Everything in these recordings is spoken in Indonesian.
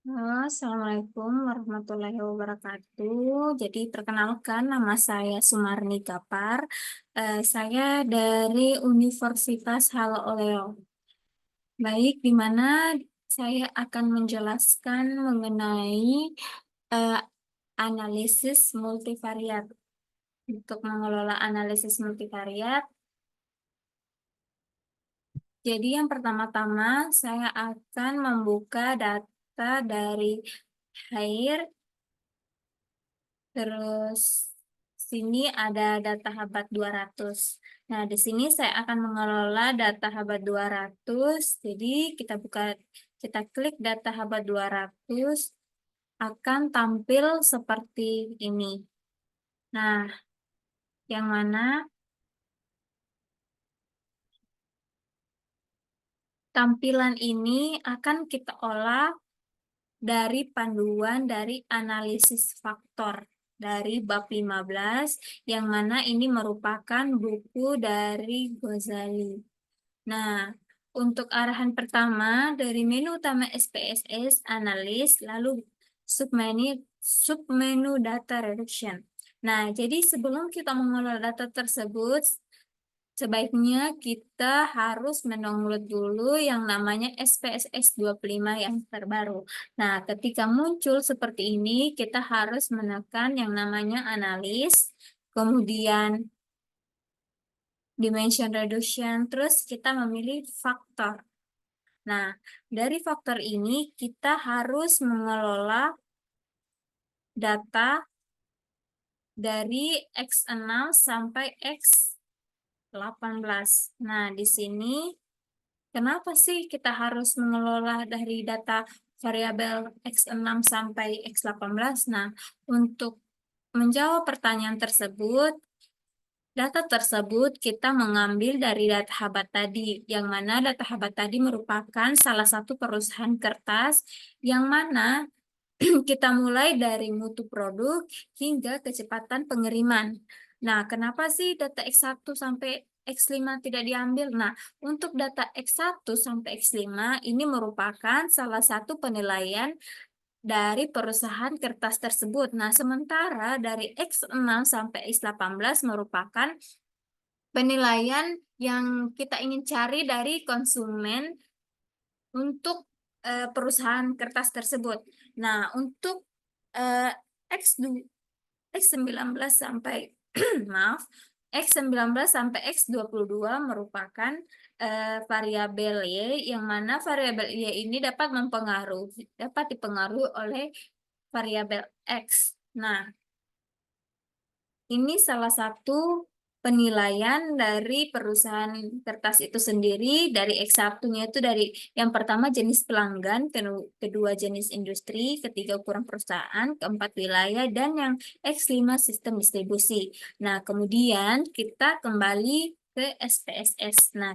Assalamualaikum warahmatullahi wabarakatuh. Jadi perkenalkan nama saya Sumarni Gapar. Saya dari Universitas Halooleo. Baik, di mana saya akan menjelaskan mengenai eh, analisis multivariat. Untuk mengelola analisis multivariat, jadi yang pertama-tama saya akan membuka data dari air. Terus sini ada data Habat 200. Nah, di sini saya akan mengelola data Habat 200. Jadi kita klik data Habat 200 akan tampil seperti ini. Nah, yang mana tampilan ini akan kita olah dari panduan dari analisis faktor dari bab 15, yang mana ini merupakan buku dari Ghazali. Nah, untuk arahan pertama dari menu utama SPSS, analis, lalu submenu data reduction. Nah, jadi sebelum kita mengolah data tersebut, sebaiknya kita harus mendownload dulu yang namanya SPSS 25 yang terbaru. Nah, ketika muncul seperti ini, kita harus menekan yang namanya analis, kemudian dimension reduction, terus kita memilih faktor. Nah, dari faktor ini kita harus mengelola data dari X6 sampai X18. Nah, di sini kenapa sih kita harus mengelola dari data variabel X6 sampai X18? Nah, untuk menjawab pertanyaan tersebut, data tersebut kita mengambil dari data Habat tadi, yang mana data Habat tadi merupakan salah satu perusahaan kertas yang mana kita mulai dari mutu produk hingga kecepatan pengiriman. Nah, kenapa sih data X1 sampai X5 tidak diambil? Nah, untuk data X1 sampai X5 ini merupakan salah satu penilaian dari perusahaan kertas tersebut. Nah, sementara dari X6 sampai X18 merupakan penilaian yang kita ingin cari dari konsumen untuk perusahaan kertas tersebut. Nah, untuk eh, X2, X19 sampai maaf, X19 sampai X22 merupakan variabel Y, yang mana variabel Y ini dapat dipengaruhi oleh variabel X. Nah, ini salah satu penilaian dari perusahaan kertas itu sendiri. Dari X1-nya itu dari yang pertama jenis pelanggan, kedua jenis industri, ketiga ukuran perusahaan, keempat wilayah, dan yang X5 sistem distribusi. Nah, kemudian kita kembali ke SPSS. Nah,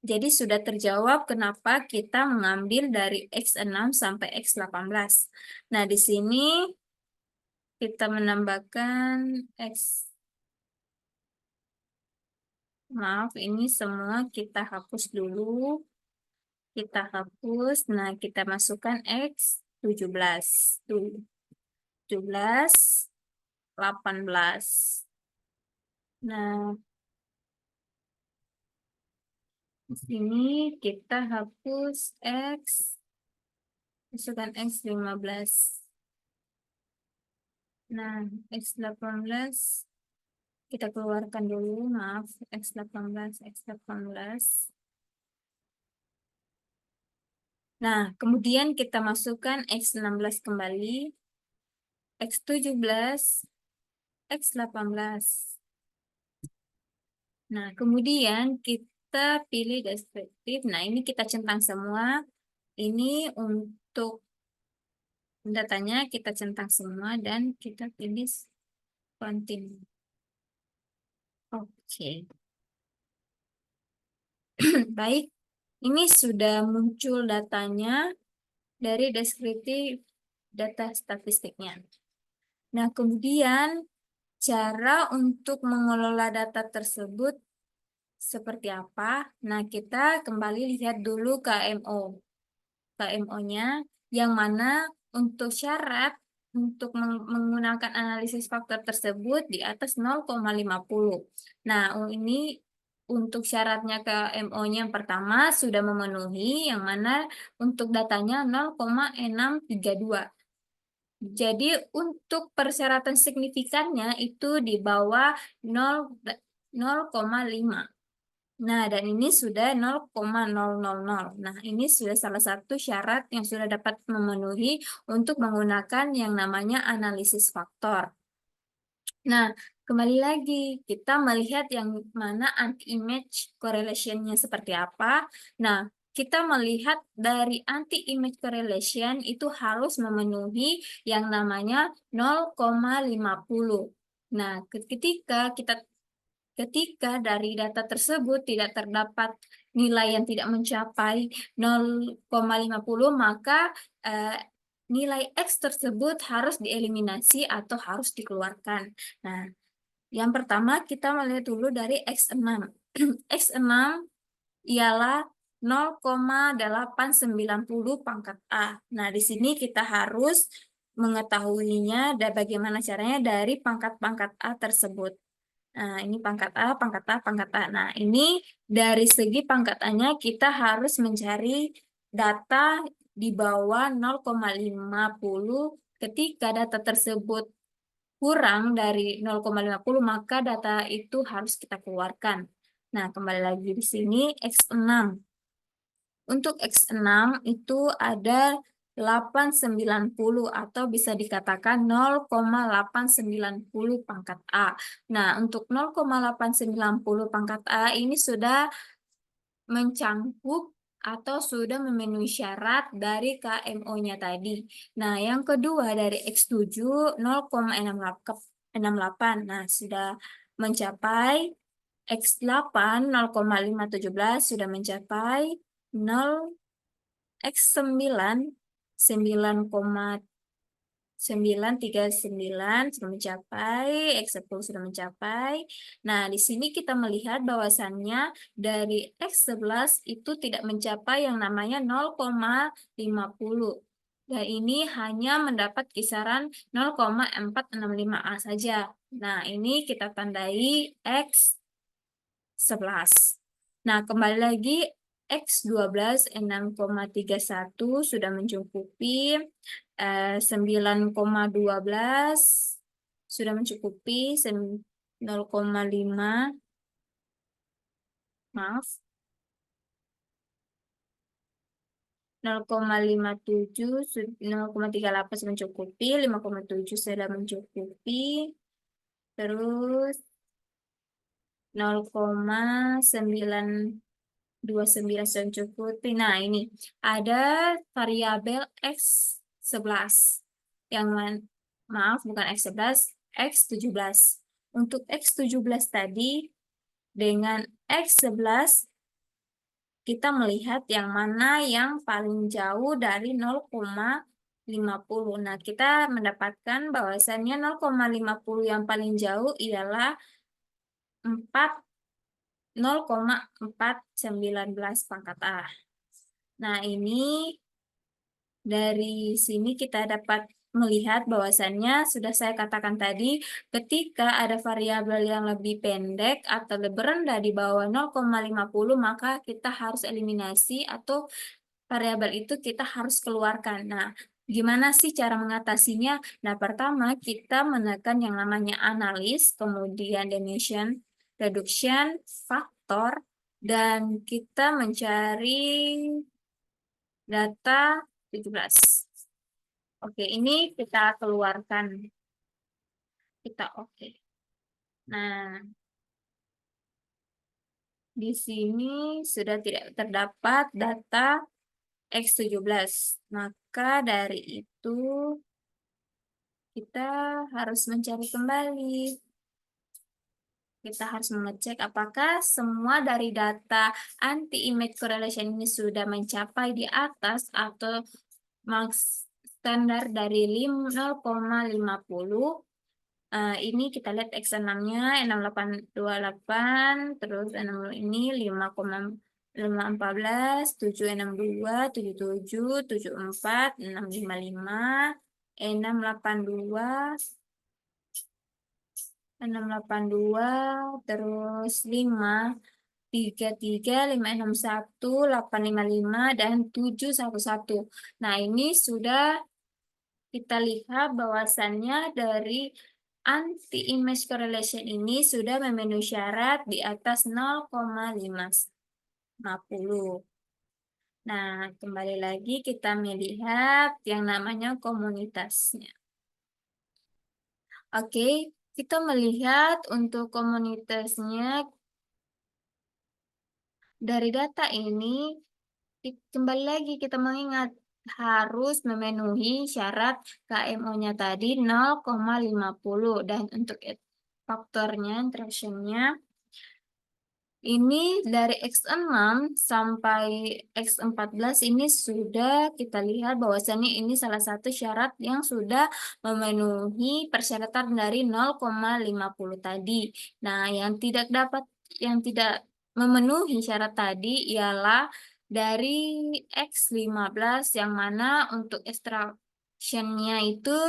jadi sudah terjawab kenapa kita mengambil dari X6 sampai X18. Nah, di sini kita menambahkan X. Maaf, ini semua kita hapus dulu. Kita hapus. Nah, kita masukkan X 17. 17, 18. Nah, di sini kita hapus X, masukkan X 15. Nah, X 18 kita keluarkan dulu, maaf, X 18, X 18. Nah, kemudian kita masukkan X 16 kembali, X 17, X 18. Nah, kemudian kita pilih deskriptif. Nah, ini kita centang semua. Ini untuk datanya kita centang semua dan kita pilih continue. Oke. Baik. Ini sudah muncul datanya dari deskriptif data statistiknya. Nah, kemudian cara untuk mengelola data tersebut seperti apa? Nah, kita kembali lihat dulu KMO. KMO-nya yang mana untuk syarat untuk menggunakan analisis faktor tersebut di atas 0,50. Nah, ini untuk syaratnya ke MO-nya yang pertama sudah memenuhi, yang mana untuk datanya 0,632. Jadi untuk persyaratan signifikannya itu di bawah 0,5. Nah, dan ini sudah 0,000. Nah, ini sudah salah satu syarat yang sudah dapat memenuhi untuk menggunakan yang namanya analisis faktor. Nah, kembali lagi, kita melihat yang mana anti-image correlation-nya seperti apa. Nah, kita melihat dari anti-image correlation itu harus memenuhi yang namanya 0,50. Nah, ketika dari data tersebut tidak terdapat nilai yang tidak mencapai 0,50, maka nilai X tersebut harus dieliminasi atau harus dikeluarkan. Nah, yang pertama kita melihat dulu dari X6. X6 ialah 0,890 pangkat A. Nah, di sini kita harus mengetahuinya dan bagaimana caranya dari pangkat-pangkat A tersebut. Nah, ini pangkat A, pangkat A, pangkat A. Nah, ini dari segi pangkat A-nya kita harus mencari data di bawah 0,50. Ketika data tersebut kurang dari 0,50, maka data itu harus kita keluarkan. Nah, kembali lagi di sini X6. Untuk X6 itu ada 890 atau bisa dikatakan 0,890 pangkat A. Nah, untuk 0,890 pangkat A ini sudah mencangkup atau sudah memenuhi syarat dari KMO-nya tadi. Nah, yang kedua dari X7 0,68. Nah, sudah mencapai X8 0,517 sudah mencapai 0, X9 9,939 sudah mencapai, X10 sudah mencapai. Nah, di sini kita melihat bahwasannya dari X11 itu tidak mencapai yang namanya 0,50. Dan ini hanya mendapat kisaran 0,465A saja. Nah, ini kita tandai X11. Nah, kembali lagi X12 6,31 sudah mencukupi, 9,12 sudah mencukupi, 0,5, maaf, 0,57, 0,38 sudah mencukupi, 5,7 sudah mencukupi, terus 0,929 sudah mencukupi. Nah, ini ada variabel X11 yang maaf, bukan X11, X17. Untuk X17 tadi dengan X11 kita melihat yang mana yang paling jauh dari 0,50. Nah, kita mendapatkan bahwasannya 0,50 yang paling jauh ialah 0,419 pangkat A. Nah, ini dari sini kita dapat melihat bahwasannya sudah saya katakan tadi, ketika ada variabel yang lebih pendek atau lebih rendah di bawah 0,50, maka kita harus eliminasi atau variabel itu kita harus keluarkan. Nah, gimana sih cara mengatasinya? Nah, pertama kita menekan yang namanya analis, kemudian dimension, reduction, faktor, dan kita mencari data 17. Oke, ini kita keluarkan. Kita oke. Nah, di sini sudah tidak terdapat data X17. Maka dari itu kita harus mencari kembali. Kita harus mengecek apakah semua dari data anti-image correlation ini sudah mencapai di atas atau max standar dari 0,50. Ini kita lihat X6-nya 6828, terus ini 5, 5, 14, 7, 6, 2, 7, 7, 7, 4, 6, 5, 5, 6, 8, 2, 6, 8, 2, terus 5, 3, 3, 5, 6, 1, 8, 5, 5, dan 7, 1, 1. Nah, ini sudah kita lihat bahwasannya dari anti-image correlation ini sudah memenuhi syarat di atas 0,550. Nah, kembali lagi kita melihat yang namanya komunitasnya. Oke, kita melihat untuk komunitasnya dari data ini, kembali lagi kita mengingat harus memenuhi syarat KMO-nya tadi 0,50 dan untuk faktornya, interaction-nya, ini dari X6 sampai X14 ini sudah kita lihat bahwasannya ini salah satu syarat yang sudah memenuhi persyaratan dari 0,50 tadi. Nah, yang tidak memenuhi syarat tadi ialah dari X15 yang mana untuk extraction-nya itu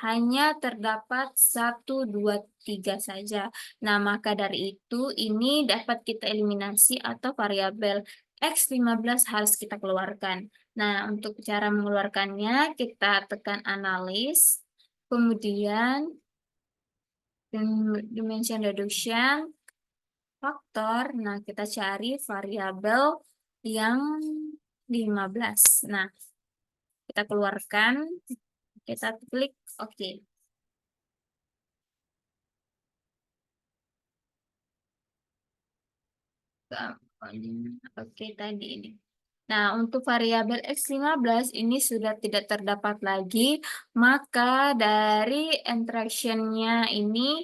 hanya terdapat 1, 2, 3 saja. Nah, maka dari itu ini dapat kita eliminasi atau variabel X15 harus kita keluarkan. Nah, untuk cara mengeluarkannya kita tekan analis, kemudian dimension reduction, faktor. Nah, kita cari variabel yang 15. Nah, kita keluarkan, kita klik OK. Oke, tadi ini. Nah, untuk variabel X15 ini sudah tidak terdapat lagi, maka dari interaction-nya ini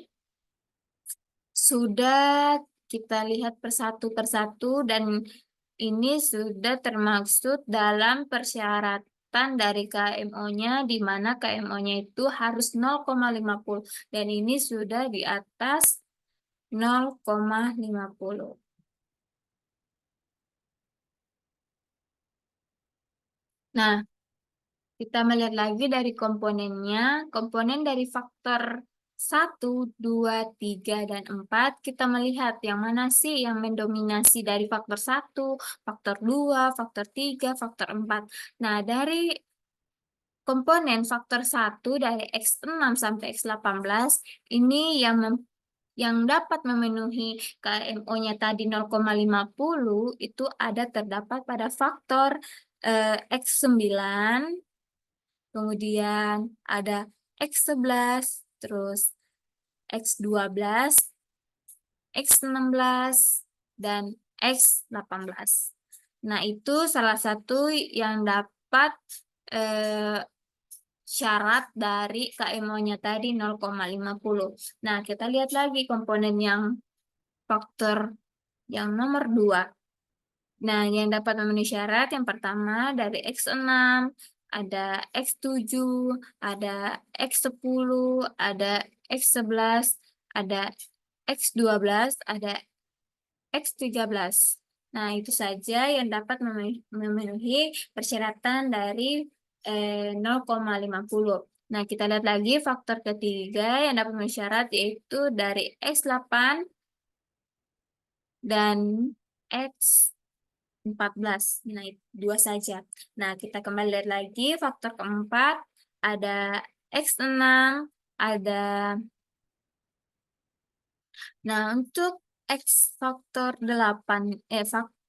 sudah kita lihat persatu dan ini sudah termaksud dalam persyaratan dari KMO-nya, di mana KMO-nya itu harus 0,50 dan ini sudah di atas 0,50. Nah, kita melihat lagi dari komponennya, komponen dari faktor 1, 2, 3, dan 4, kita melihat yang mana sih yang mendominasi dari faktor 1, faktor 2, faktor 3, faktor 4. Nah, dari komponen faktor 1 dari X6 sampai X18, ini yang dapat memenuhi KMO-nya tadi 0,50 itu ada terdapat pada faktor X9, kemudian ada X11, terus X12, X16, dan X18. Nah, itu salah satu yang dapat syarat dari KMO-nya tadi 0,50. Nah, kita lihat lagi komponen yang faktor yang nomor 2. Nah, yang dapat memenuhi syarat yang pertama dari X6, ada X7, ada X10, ada X11, ada X12, ada X13. Nah, itu saja yang dapat memenuhi persyaratan dari 0,50. Nah, kita lihat lagi faktor ketiga yang dapat memenuhi syarat yaitu dari X8 dan X14. Nah, itu dua saja. Nah, kita kembali lihat lagi faktor keempat ada X6, ada. Nah, untuk X faktor 8,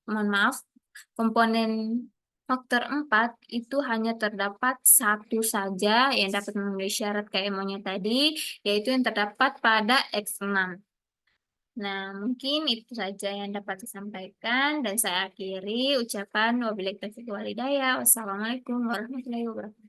mohon maaf, komponen faktor 4 itu hanya terdapat satu saja yang dapat memenuhi syarat KMO-nya tadi, yaitu yang terdapat pada X6. Nah, mungkin itu saja yang dapat saya sampaikan dan saya akhiri ucapan wabillahi taufiq wal hidayah. Wassalamualaikum warahmatullahi wabarakatuh.